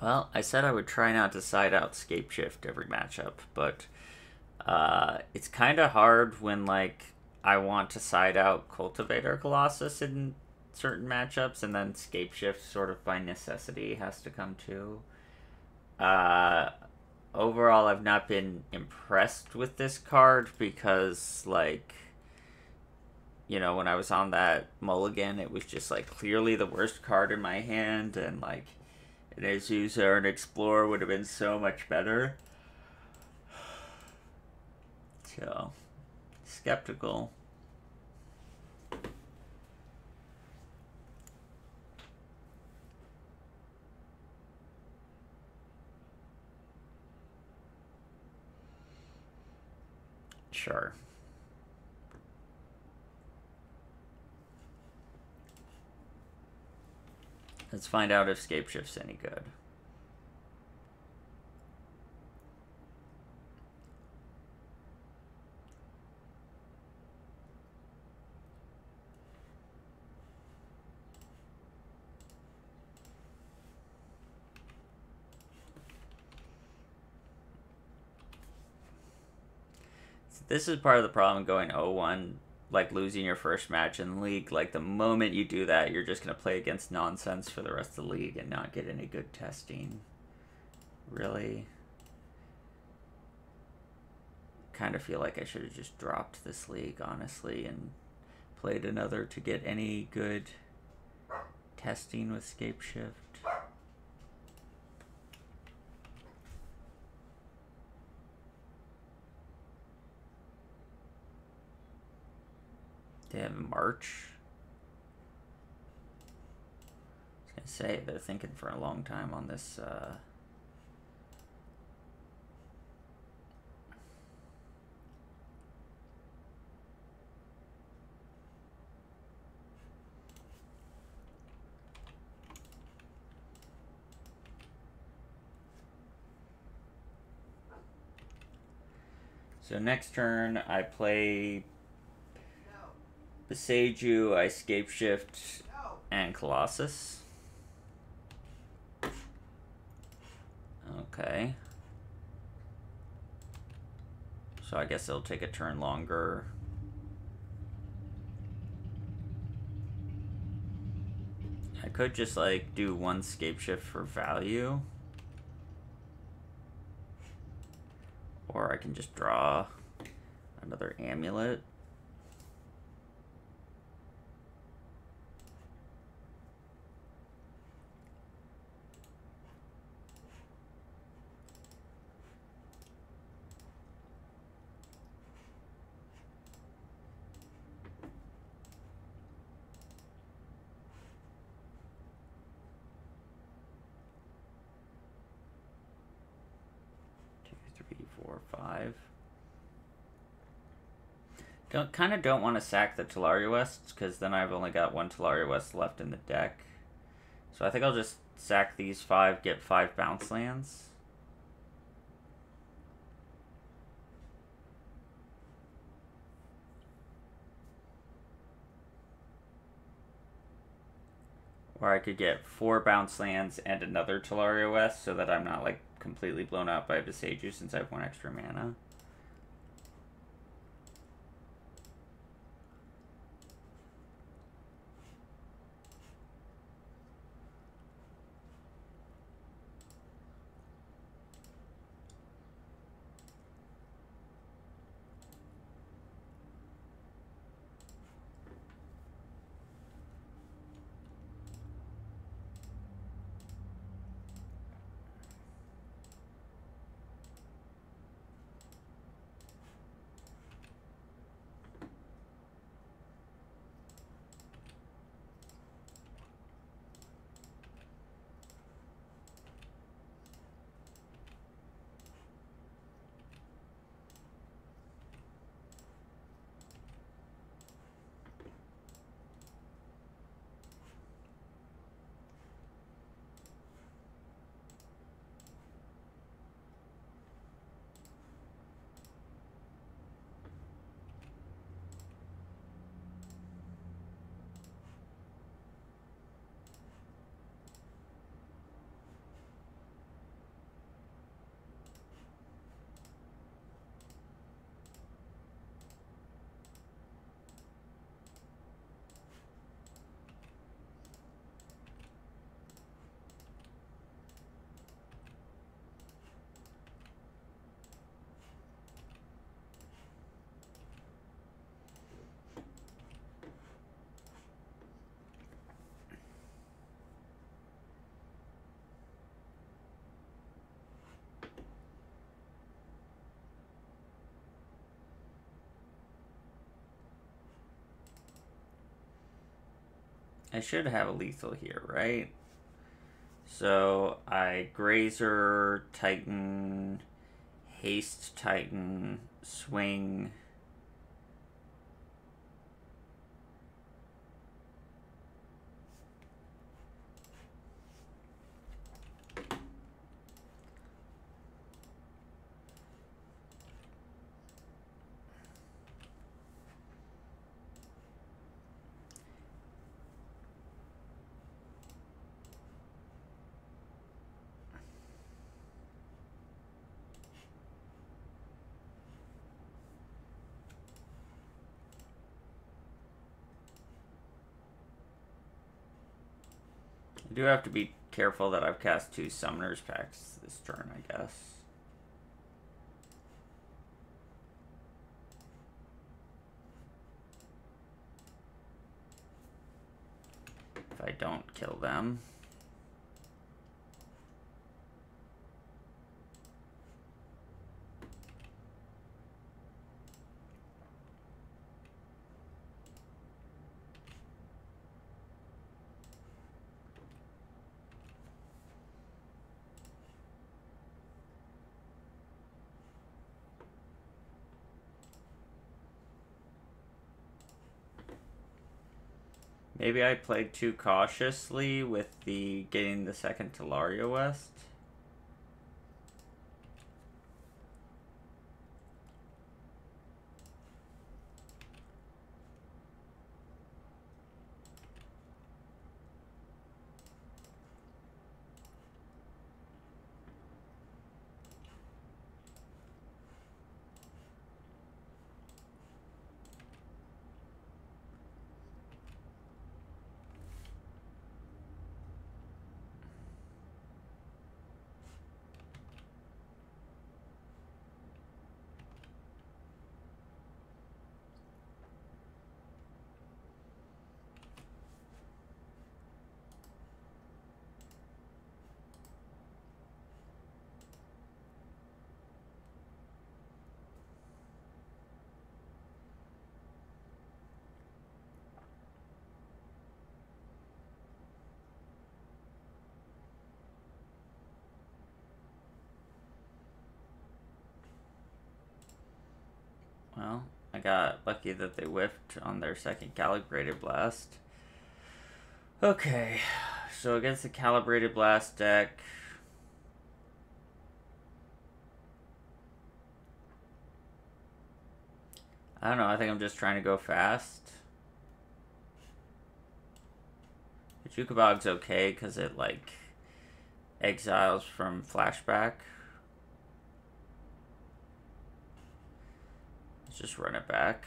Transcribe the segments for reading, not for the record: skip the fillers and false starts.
Well, I said I would try not to side out Scapeshift every matchup, but it's kind of hard when, like, I want to side out Cultivator Colossus in certain matchups, and then Scapeshift sort of by necessity has to come too. Uh, Overall, I've not been impressed with this card because, like, you know, when I was on that mulligan, it was just, like, clearly the worst card in my hand, and, like, an Azusa or an Explorer would have been so much better. So, skeptical. Sure. Let's find out if Scapeshift's any good. This is part of the problem going 0-1, like losing your first match in the league. Like, the moment you do that, you're just going to play against nonsense for the rest of the league and not get any good testing. Really? Kind of feel like I should have just dropped this league, honestly, and played another to get any good testing with Scapeshift. They have March. I was gonna say, they're thinking for a long time on this. So next turn, I play Beseiju, I Scapeshift, and Colossus. Okay. So I guess it'll take a turn longer. I could just, like, do one Scapeshift for value. Or I can just draw another Amulet. Don't want to sack the Talaria Wests, because then I've only got one Talaria West left in the deck. So I think I'll just sack these 5, get 5 bounce lands. Or I could get 4 bounce lands and another Talaria West, so that I'm not, like, completely blown out by Beseiju since I have 1 extra mana. I should have a lethal here, right? So I Grazer, Titan, Haste, Titan, Swing. I do have to be careful that I've cast 2 Summoners packs this turn, I guess. If I don't kill them. Maybe I played too cautiously with the getting the second Talaria West. Well, I got lucky that they whiffed on their second Calibrated Blast. Okay, so against the Calibrated Blast deck, I don't know, I think I'm just trying to go fast. The Jukabog's okay because it, like, exiles from flashback. Let's just run it back.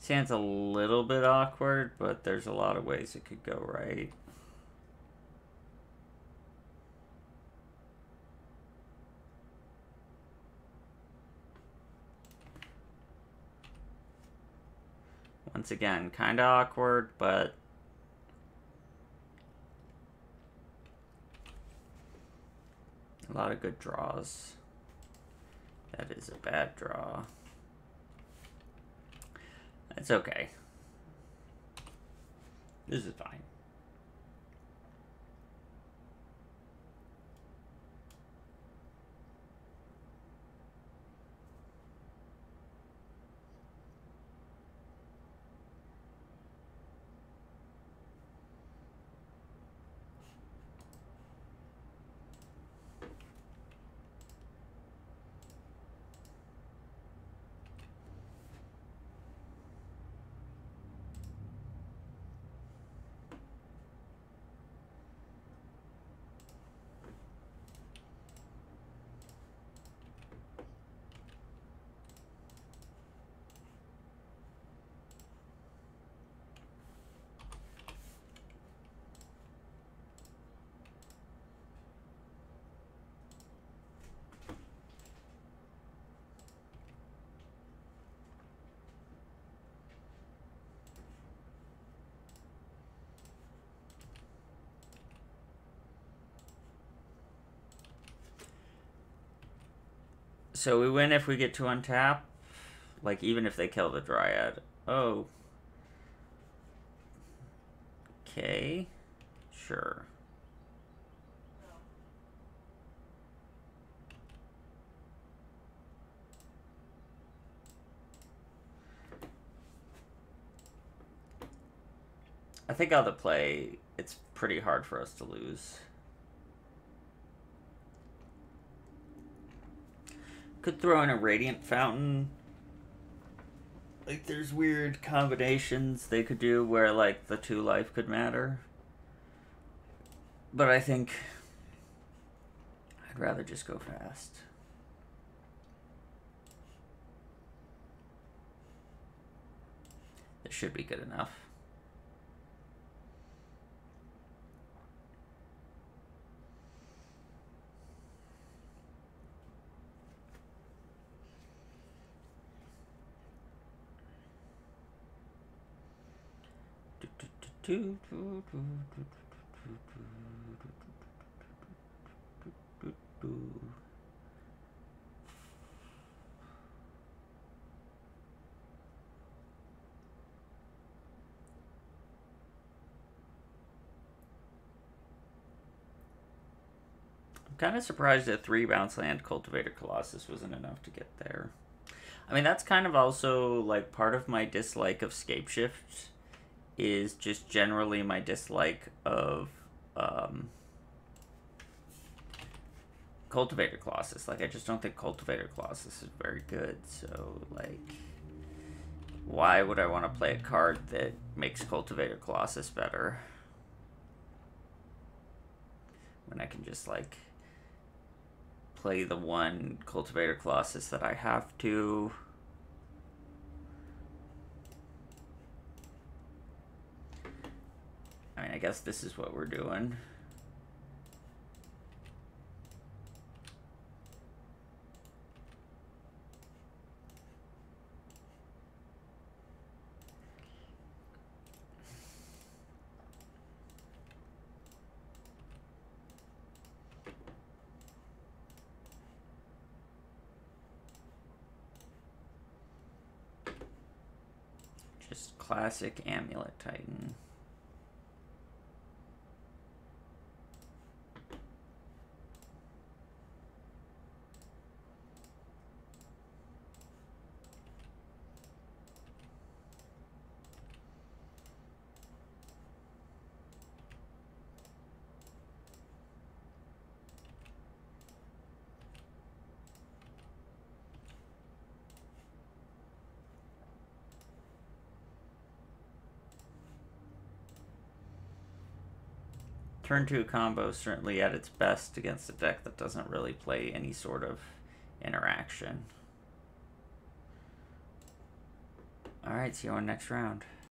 Sounds a little bit awkward, but there's a lot of ways it could go right. Once again, kind of awkward, but a lot of good draws. That is a bad draw. It's okay. This is fine. So we win if we get to untap, like even if they kill the Dryad. Oh. Okay. Sure. I think on the play, it's pretty hard for us to lose. Could throw in a Radiant Fountain. Like, there's weird combinations they could do where, like, the 2 life could matter. But I think I'd rather just go fast. This should be good enough. I'm kind of surprised that 3 bounce land Cultivator Colossus wasn't enough to get there. I mean, that's kind of also like part of my dislike of Scapeshift is just generally my dislike of Cultivator Colossus. Like, I just don't think Cultivator Colossus is very good. So, like, why would I want to play a card that makes Cultivator Colossus better when I can just, like, play the one Cultivator Colossus that I have to? I mean, I guess this is what we're doing. Just classic Amulet Titan. Turn 2 combo certainly at its best against a deck that doesn't really play any sort of interaction. Alright, see you on next round.